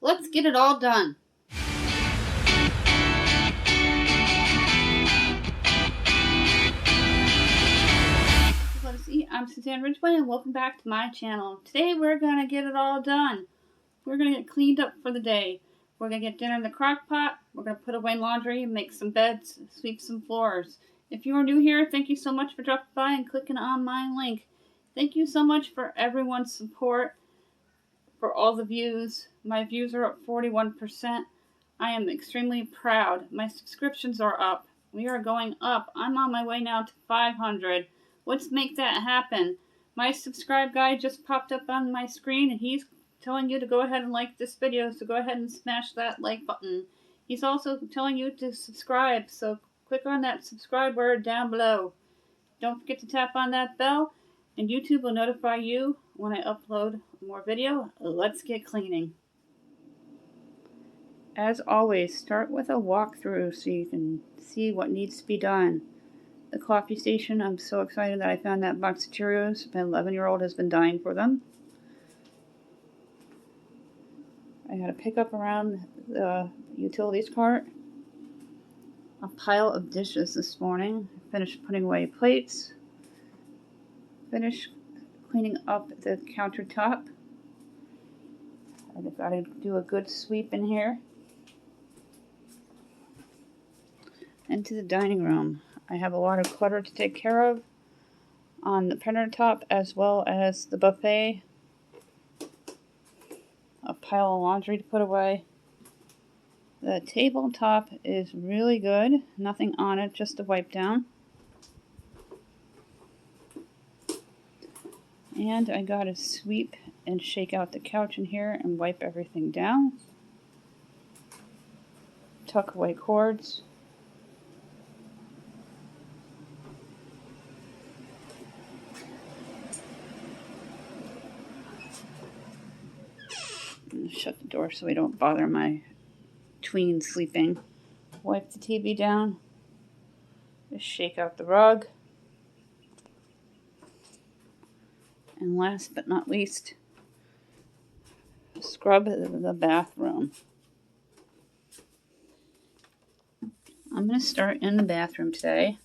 Let's get it all done. Let's see. I'm Suzanne Ridgway and welcome back to my channel. Today we're going to get it all done. We're going to get cleaned up for the day. We're going to get dinner in the crock pot. We're going to put away laundry, make some beds, sweep some floors. If you are new here, thank you so much for dropping by and clicking on my link. Thank you so much for everyone's support, for all the views. My views are up 41%. I am extremely proud. My subscriptions are up. We are going up. I'm on my way now to 500. Let's make that happen. My subscribe guy just popped up on my screen and he's telling you to go ahead and like this video, so go ahead and smash that like button. He's also telling you to subscribe, so click on that subscribe word down below. Don't forget to tap on that bell and YouTube will notify you when I upload more video. Let's get cleaning. As always, start with a walkthrough so you can see what needs to be done. The coffee station, I'm so excited that I found that box of Cheerios. My 11-year-old has been dying for them. I got to pick up around the utilities cart a pile of dishes this morning. Finished putting away plates. Finished cleaning up the countertop. I've got to do a good sweep in here. Into the dining room. I have a lot of clutter to take care of on the printer top as well as the buffet. A pile of laundry to put away. The tabletop is really good. Nothing on it, just a wipe down. And I gotta sweep and shake out the couch in here and wipe everything down. Tuck away cords. Shut the door so we don't bother my tween sleeping. Wipe the TV down. Just shake out the rug. And last but not least, scrub the bathroom. I'm going to start in the bathroom today.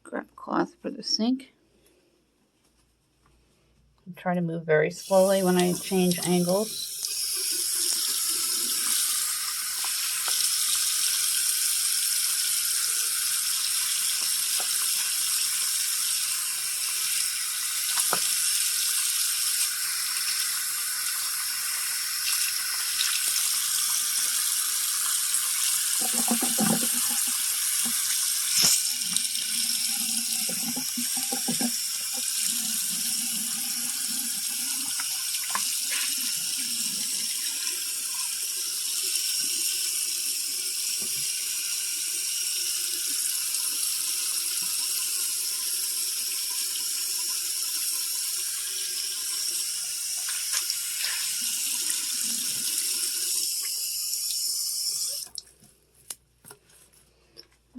Grab a cloth for the sink. Try to move very slowly when I change angles.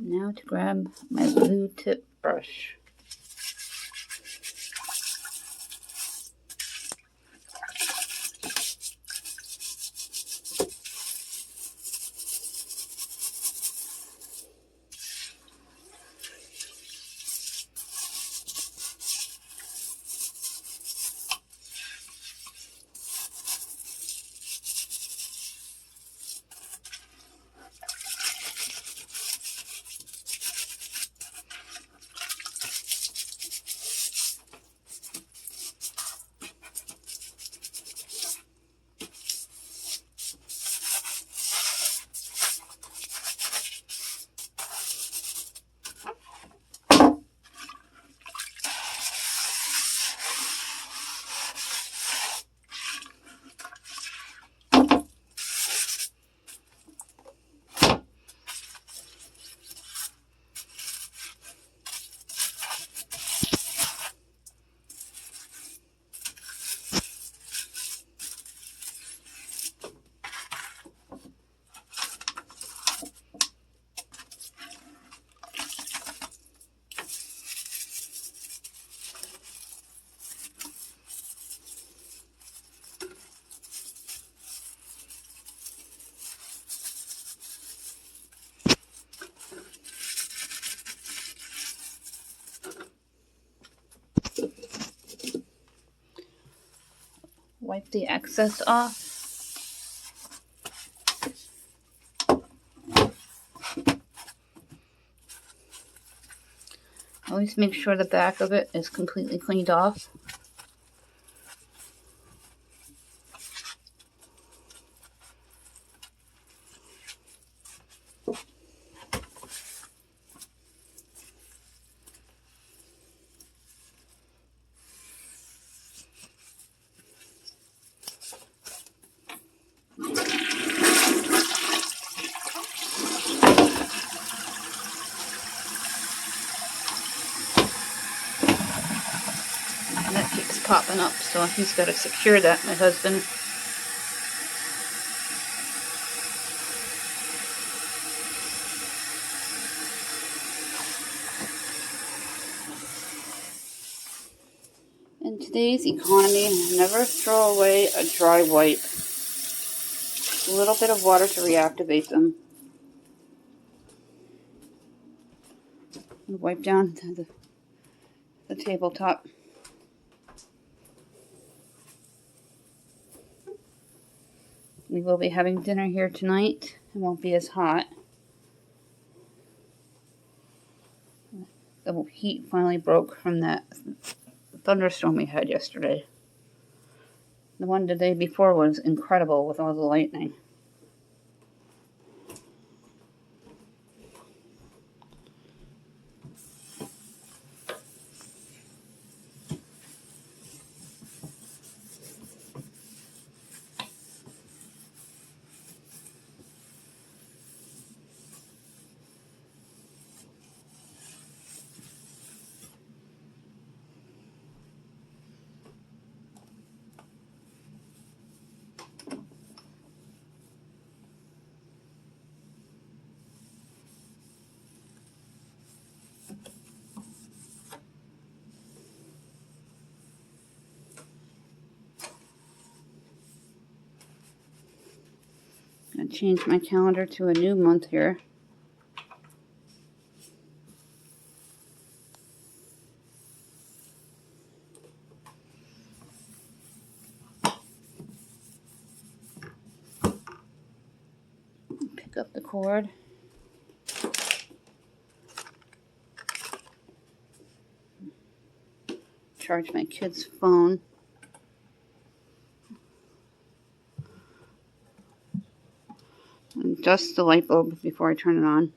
Now to grab my blue tip brush. wipe the excess off. Always make sure the back of it is completely cleaned off. And that keeps popping up, so he's got to secure that, my husband. In today's economy, never throw away a dry wipe. A little bit of water to reactivate them. Wipe down the tabletop. We will be having dinner here tonight. It won't be as hot. The heat finally broke from that thunderstorm we had yesterday. The one the day before was incredible with all the lightning. I changed my calendar to a new month here. Pick up the cord. Charge my kid's phone. And adjust the light bulb before I turn it on.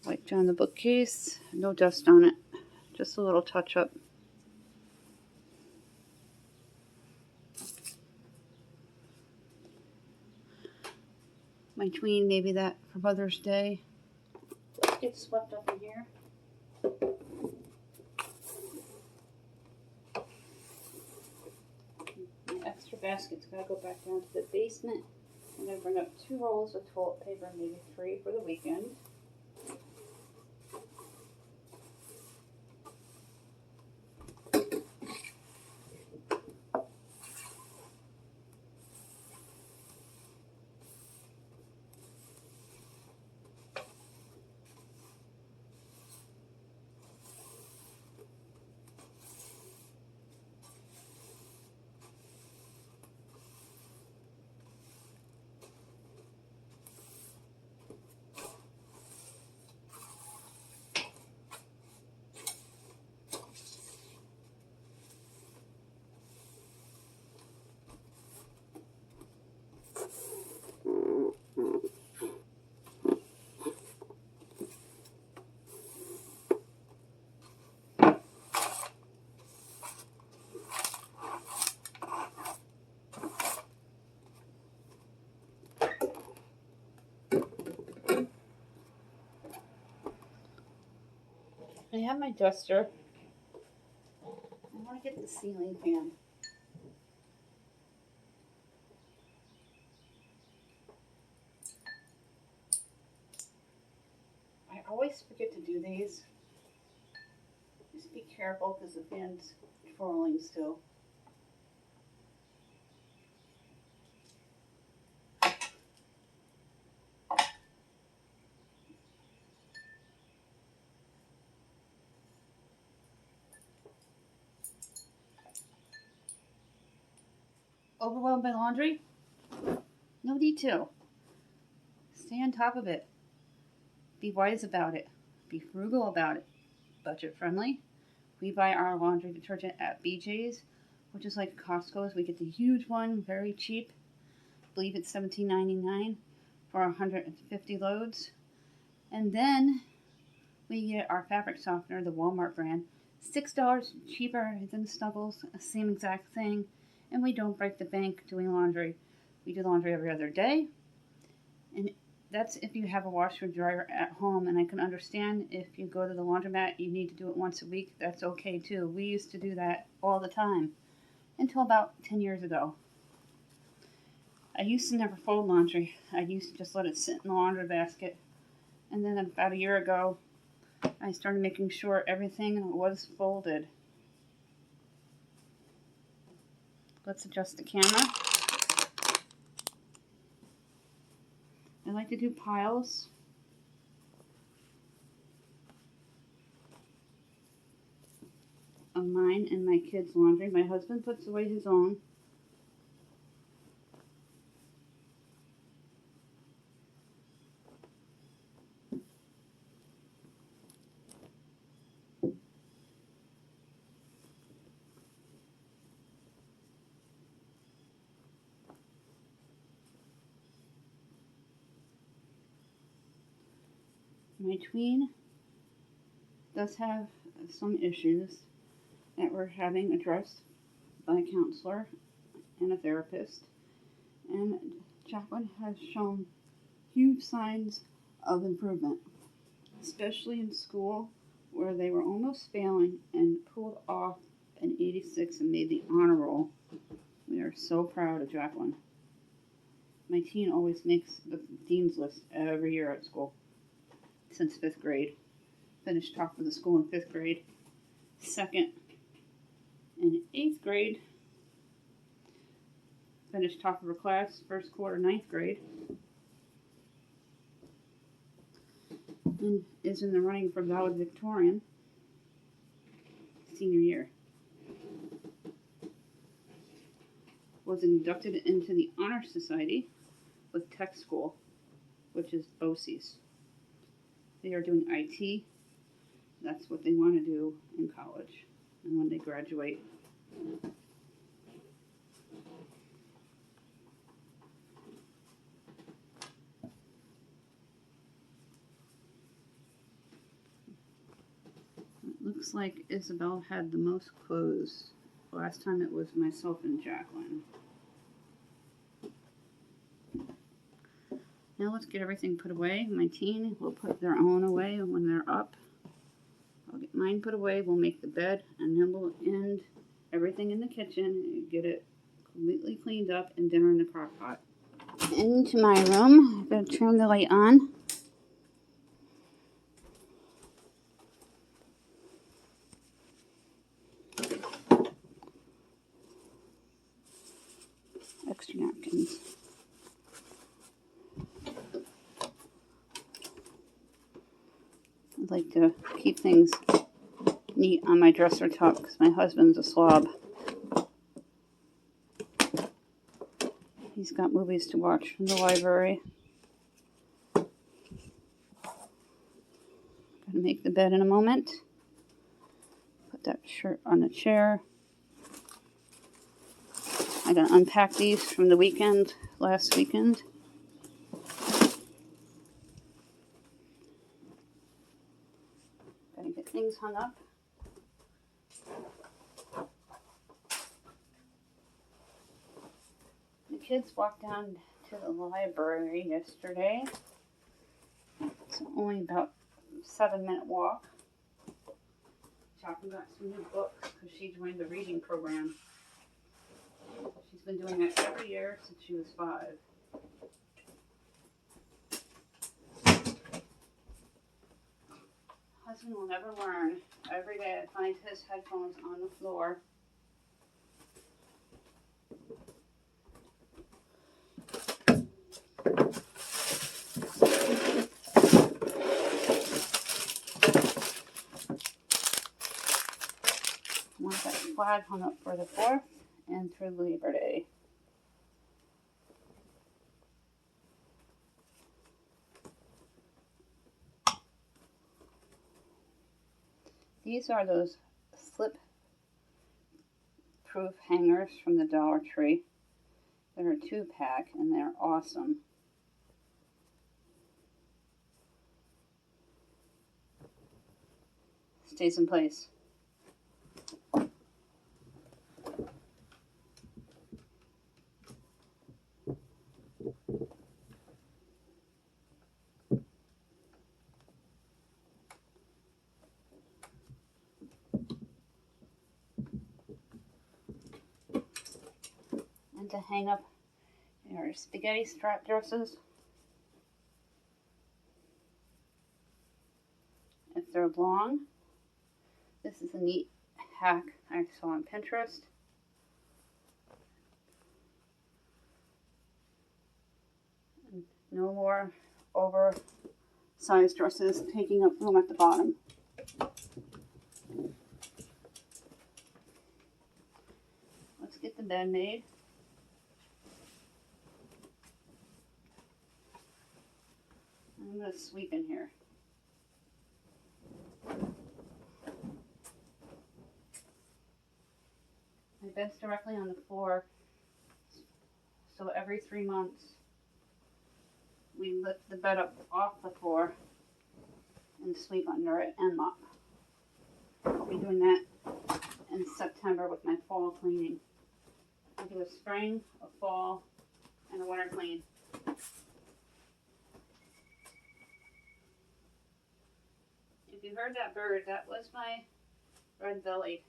Wipe down the bookcase. No dust on it. Just a little touch up. My tween, maybe that for Mother's Day. Let's get swept up in here. My extra basket's gotta go back down to the basement. I'm gonna bring up 2 rolls of toilet paper, maybe 3 for the weekend. I have my duster. I want to get the ceiling fan. I always forget to do these. Just be careful because the fan's twirling still. Overwhelmed by laundry? No need to. Stay on top of it. Be wise about it. Be frugal about it. Budget friendly. We buy our laundry detergent at BJ's, which is like Costco's. We get the huge one, very cheap. I believe it's $17.99 for 150 loads. And then we get our fabric softener, the Walmart brand, $6 cheaper than Snuggles, same exact thing. And we don't break the bank doing laundry. We do laundry every other day. And that's if you have a washer and dryer at home. And I can understand if you go to the laundromat, you need to do it once a week. That's okay too. We used to do that all the time until about 10 years ago. I used to never fold laundry. I used to just let it sit in the laundry basket. And then about a year ago, I started making sure everything was folded. Let's adjust the camera. I like to do piles. Of mine and my kids' laundry. My husband puts away his own. My tween does have some issues that we're having addressed by a counselor and a therapist. And Jacqueline has shown huge signs of improvement, especially in school where they were almost failing and pulled off an 86 and made the honor roll. We are so proud of Jacqueline. My teen always makes the dean's list every year at school. Since 5th grade. Finished top of the school in 5th grade, 2nd in 8th grade. Finished top of her class, 1st quarter, 9th grade. And is in the running for valedictorian senior year. Was inducted into the Honor Society with Tech School, which is BOCES. They are doing IT. That's what they want to do in college and when they graduate. It looks like Isabel had the most clothes. Last time it was myself and Jacqueline. Now let's get everything put away. My teen will put their own away when they're up. I'll get mine put away. We'll make the bed, and then we'll end everything in the kitchen and get it completely cleaned up and dinner in the crock pot. Into my room. I'm going to turn the light on. Extra napkins. I like to keep things neat on my dresser top because my husband's a slob. He's got movies to watch from the library. Gonna make the bed in a moment. Put that shirt on the chair. I gotta unpack these from the weekend, last weekend. Gotta get things hung up. The kids walked down to the library yesterday. It's only about a 7-minute walk. talking about some new books because she joined the reading program. She's been doing that every year since she was 5. Husband will never learn. Every day I find his headphones on the floor. Want that flag hung up for the 4th and through Labor Day. These are those slip-proof hangers from the Dollar Tree. They're a 2-pack and they're awesome. Stays in place. And to hang up your spaghetti strap dresses. If they're long, this is a neat hack I saw on Pinterest. And no more oversized dresses taking up room at the bottom. Let's get the bed made. I'm going to sweep in here. My bed's directly on the floor, so every 3 months we lift the bed up off the floor and sweep under it and mop. I'll be doing that in September with my fall cleaning. I'll do a spring, a fall, and a winter clean. If you heard that bird, that was my red-bellied.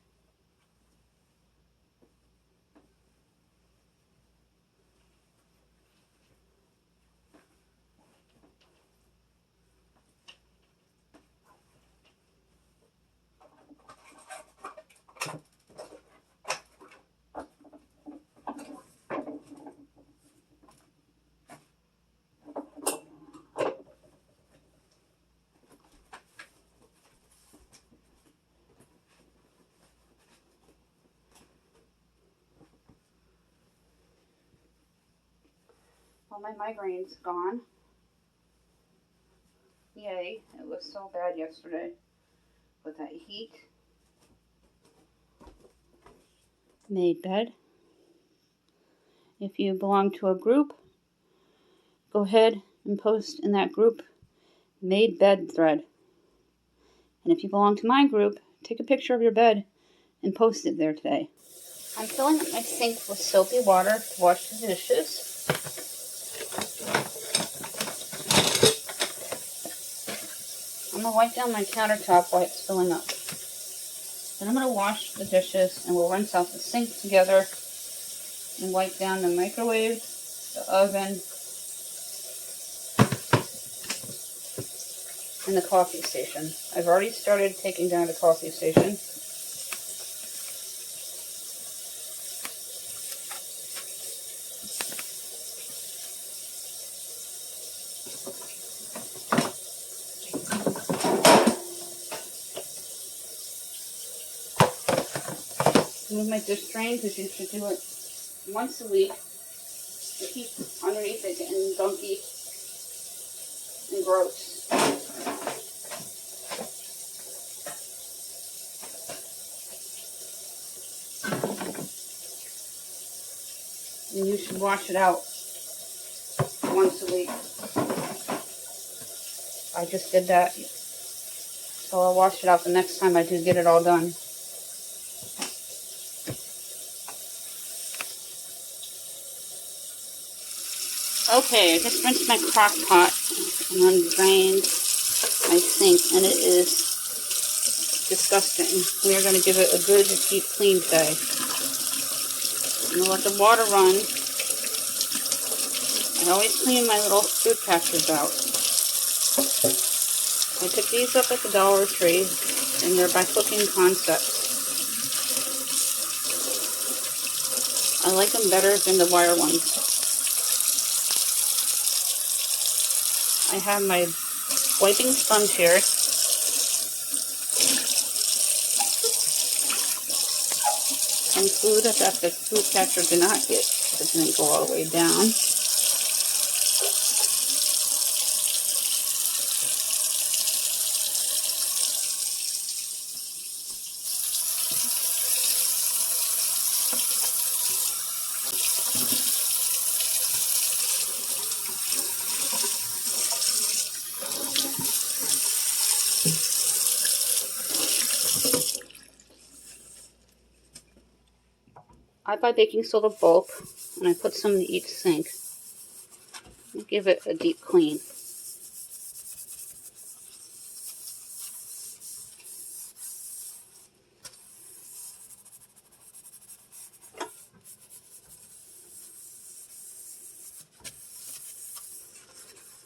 Well, my migraine's gone. Yay, it was so bad yesterday with that heat. Made bed. If you belong to a group, go ahead and post in that group made bed thread. And if you belong to my group, take a picture of your bed and post it there today. I'm filling up my sink with soapy water to wash the dishes. I'm going to wipe down my countertop while it's filling up. Then I'm going to wash the dishes and we'll rinse out the sink together and wipe down the microwave, the oven, and the coffee station. I've already started taking down the coffee station. Move my dish drain because you should do it once a week to keep underneath it getting gunky and gross. And you should wash it out once a week. I just did that, so I'll wash it out the next time I do get it all done. Okay, I just rinsed my crock pot and undrained my sink, and it is disgusting. We are going to give it a good deep clean today. I'm going to let the water run. I always clean my little food catchers out. I picked these up at the Dollar Tree, and they're by Cooking Concepts. I like them better than the wire ones. I have my wiping sponge here. And food that the food catcher did not get. It didn't go all the way down. I buy baking soda bulk, and I put some in each sink. And give it a deep clean.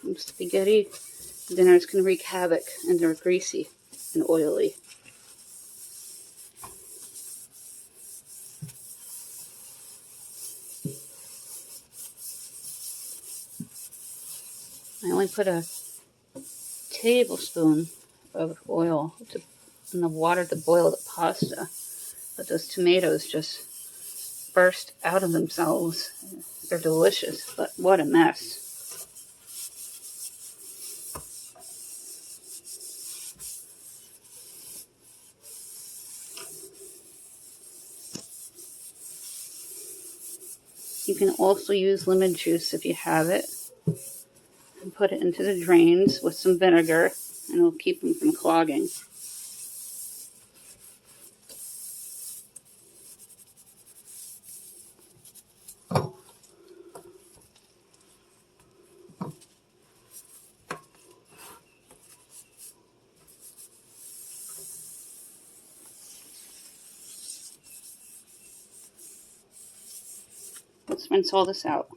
Some spaghetti dinners can wreak havoc, and they're greasy and oily. I only put a tablespoon of oil in the water to boil the pasta, but those tomatoes just burst out of themselves. They're delicious, but what a mess. You can also use lemon juice if you have it, and put it into the drains with some vinegar, and it'll keep them from clogging. Let's rinse all this out.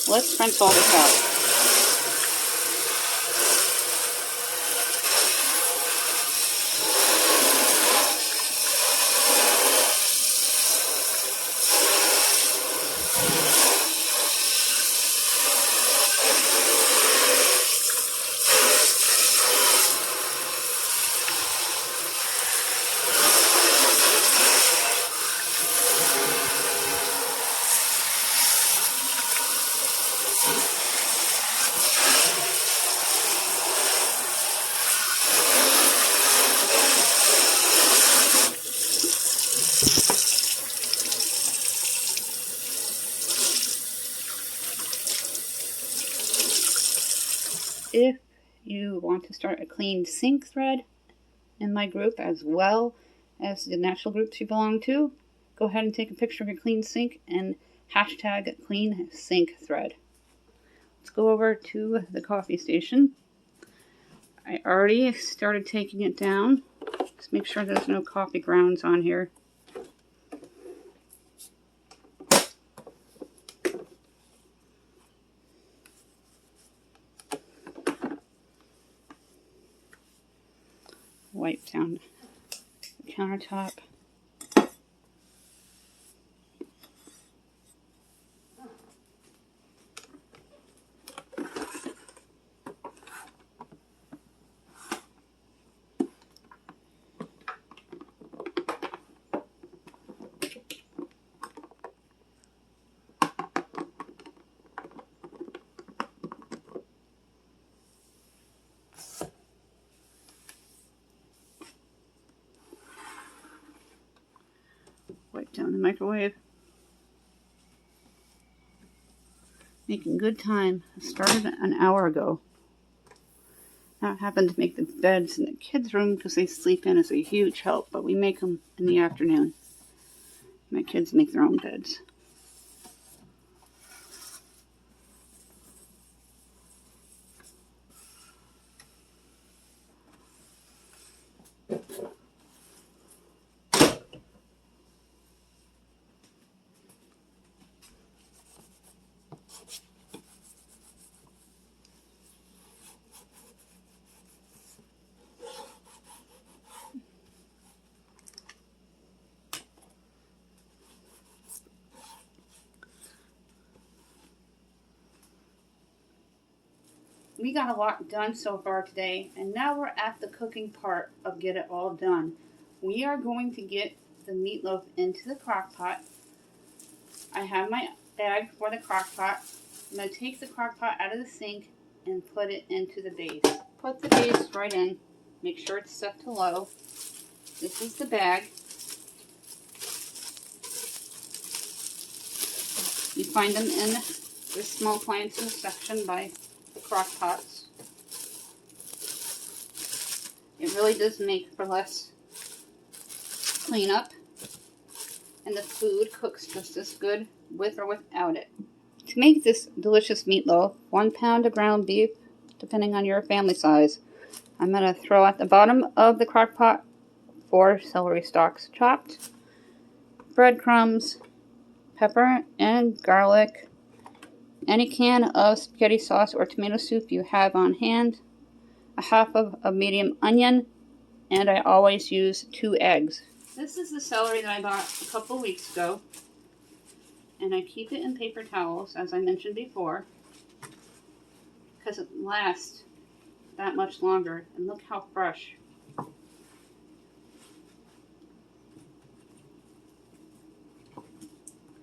Let's rinse all this out. If you want to start a clean sink thread in my group as well as the natural groups you belong to, go ahead and take a picture of your clean sink and hashtag clean sink thread. Let's go over to the coffee station. I already started taking it down. Just make sure there's no coffee grounds on here. Wipe down the countertop. Wipe down the microwave. Making good time. I started an hour ago. Now I happen to make the beds in the kids' room because they sleep in is a huge help, but we make them in the afternoon. My kids make their own beds. we got a lot done so far today, and now we're at the cooking part of get it all done. We are going to get the meatloaf into the crock pot. I have my bag for the crock pot. I'm going to take the crock pot out of the sink and put it into the base. Put the base right in. Make sure it's set to low. This is the bag. You find them in the small appliances section by the crock pots. It really does make for less cleanup, and the food cooks just as good with or without it. To make this delicious meatloaf, 1 pound of ground beef, depending on your family size. I'm going to throw at the bottom of the crock pot 4 celery stalks chopped, breadcrumbs, pepper and garlic, any can of spaghetti sauce or tomato soup you have on hand, a half of a medium onion, and I always use 2 eggs. This is the celery that I bought a couple weeks ago, and I keep it in paper towels, as I mentioned before, because it lasts that much longer. And look how fresh.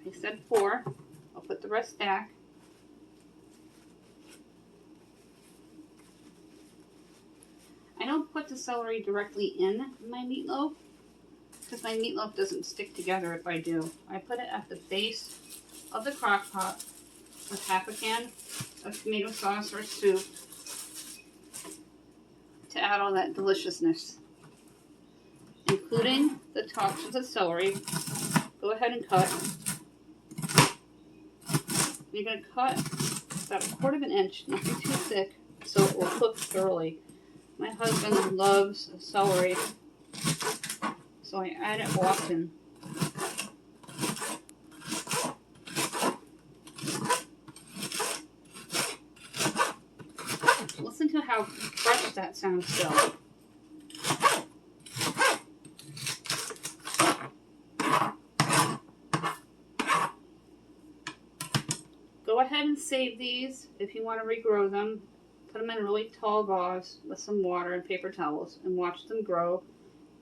I said 4. I'll put the rest back. I don't put the celery directly in my meatloaf because my meatloaf doesn't stick together if I do. I put it at the base of the crock pot with half a can of tomato sauce or soup to add all that deliciousness, including the tops of the celery. Go ahead and cut. You're going to cut about 1/4 inch, nothing too thick, so it will cook thoroughly. My husband loves celery, so I add it often. Listen to how fresh that sounds still. Go ahead and save these if you want to regrow them. Put them in really tall vase with some water and paper towels and watch them grow.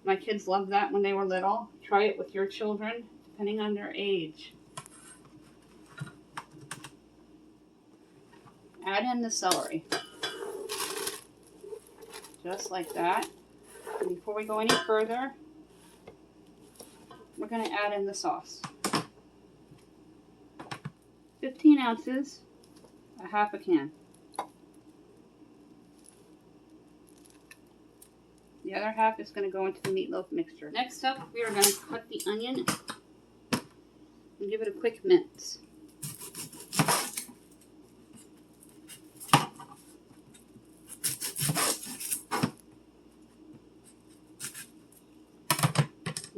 My kids loved that when they were little. Try it with your children, depending on their age. Add in the celery. Just like that. And before we go any further, we're going to add in the sauce. 15 ounces, a half a can. The other half is going to go into the meatloaf mixture. Next up, we are going to cut the onion and give it a quick mince.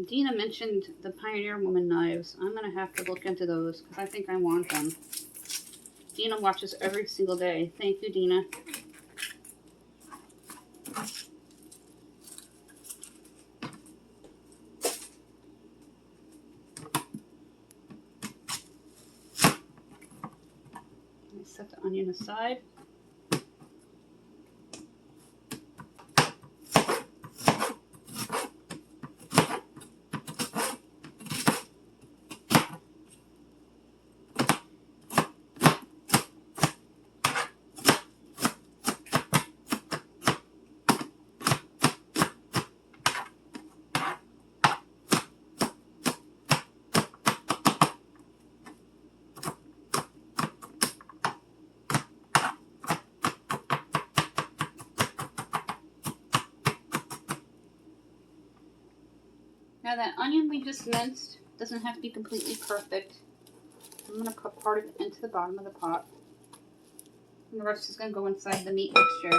Dina mentioned the Pioneer Woman knives. I'm going to have to look into those because I think I want them. Dina watches every single day. Thank you, Dina. Set the onion aside. Now that onion we just minced doesn't have to be completely perfect. I'm going to put part of it into the bottom of the pot. And the rest is going to go inside the meat mixture.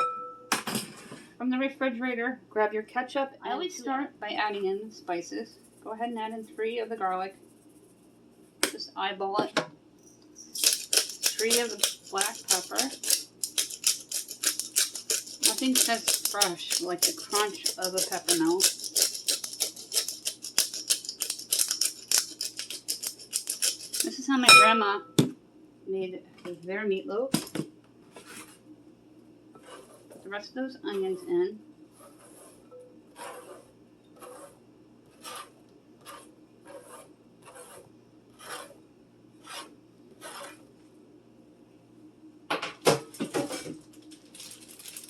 From the refrigerator, grab your ketchup. I always start by adding in the spices. Go ahead and add in 3 of the garlic. Just eyeball it. 3 of the black pepper. Nothing says fresh like the crunch of a pepper mill. This is how my grandma made their meatloaf. rest of those onions in.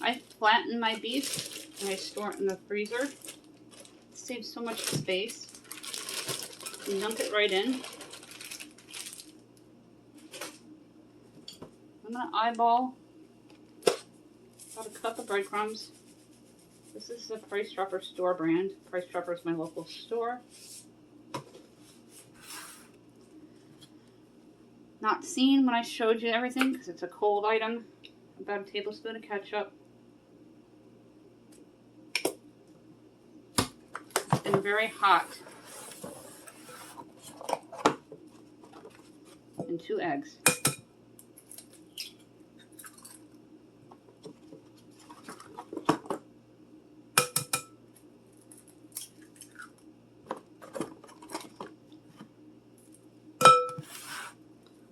I flatten my beef and I store it in the freezer. It saves so much space. You dump it right in. I'm going to eyeball about a cup of breadcrumbs. This is a Price Dropper store brand. Price Dropper is my local store. Not seen when I showed you everything because it's a cold item. About a tablespoon of ketchup. It's been very hot. And 2 eggs.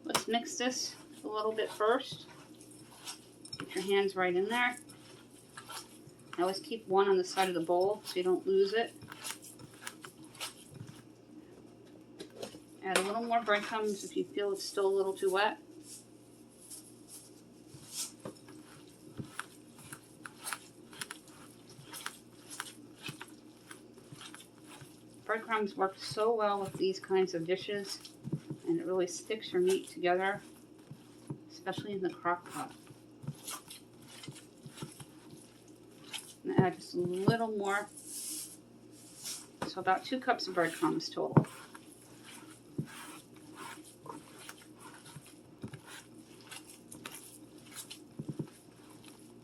Let's mix this a little bit first. Get your hands right in there. I always keep one on the side of the bowl so you don't lose it. Add a little more breadcrumbs if you feel it's still a little too wet. Breadcrumbs work so well with these kinds of dishes, and it really sticks your meat together, especially in the crock pot. I'm gonna add just a little more, so about 2 cups of breadcrumbs total.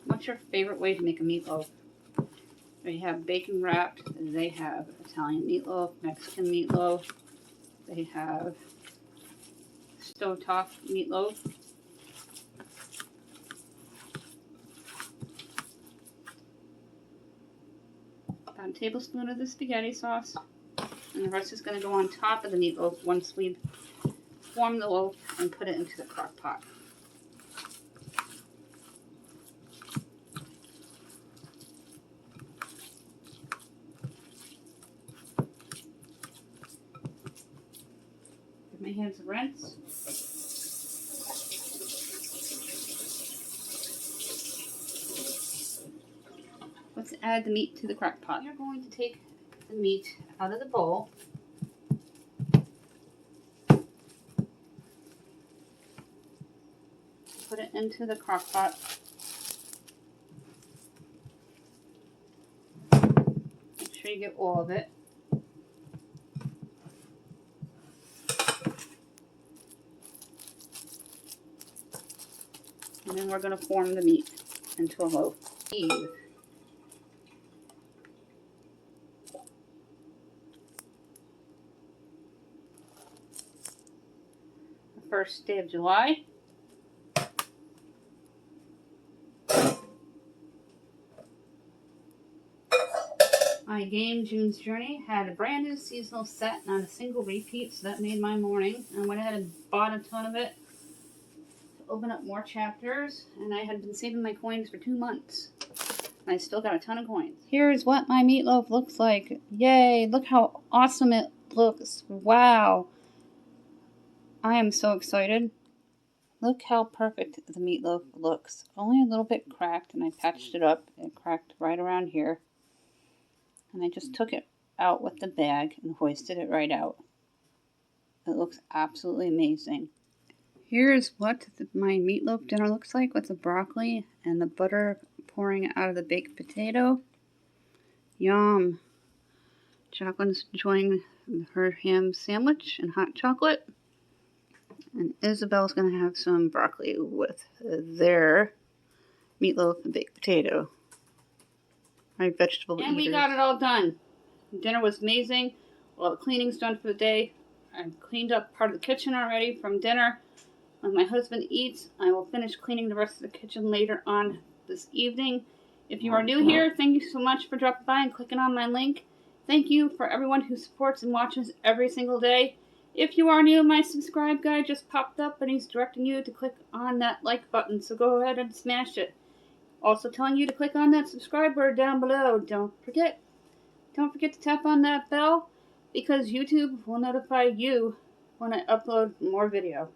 What's your favorite way to make a meatloaf? They have bacon wrapped, they have Italian meatloaf, Mexican meatloaf, they have stovetop meatloaf. About a tablespoon of the spaghetti sauce, and the rest is going to go on top of the meatloaf once we form the loaf and put it into the crock pot. Give my hands a rinse. Let's add the meat to the crock pot. You're going to take the meat out of the bowl. Put it into the crock pot. Make sure you get all of it. And then we're going to form the meat into a loaf. The first day of July. My game, June's Journey, had a brand new seasonal set, not a single repeat, so that made my morning. I went ahead and bought a ton of it to open up more chapters, and I had been saving my coins for 2 months. And I still got a ton of coins. Here's what my meatloaf looks like. Yay, look how awesome it looks. Wow. I am so excited. Look how perfect the meatloaf looks. Only a little bit cracked, and I patched it up. It cracked right around here. And I just took it out with the bag and hoisted it right out. It looks absolutely amazing. Here's what my meatloaf dinner looks like with the broccoli and the butter pouring out of the baked potato. Yum. Jacqueline's enjoying her ham sandwich and hot chocolate. And Isabel's going to have some broccoli with their meatloaf and baked potato. My vegetable eaters. And we got it all done. Dinner was amazing. All the cleaning's done for the day. I've cleaned up part of the kitchen already from dinner. When my husband eats, I will finish cleaning the rest of the kitchen later on this evening. If you are new here, thank you so much for dropping by and clicking on my link. Thank you for everyone who supports and watches every single day. If you are new, my subscribe guy just popped up and he's directing you to click on that like button, so go ahead and smash it. Also telling you to click on that subscribe button down below. Don't forget to tap on that bell because YouTube will notify you when I upload more video.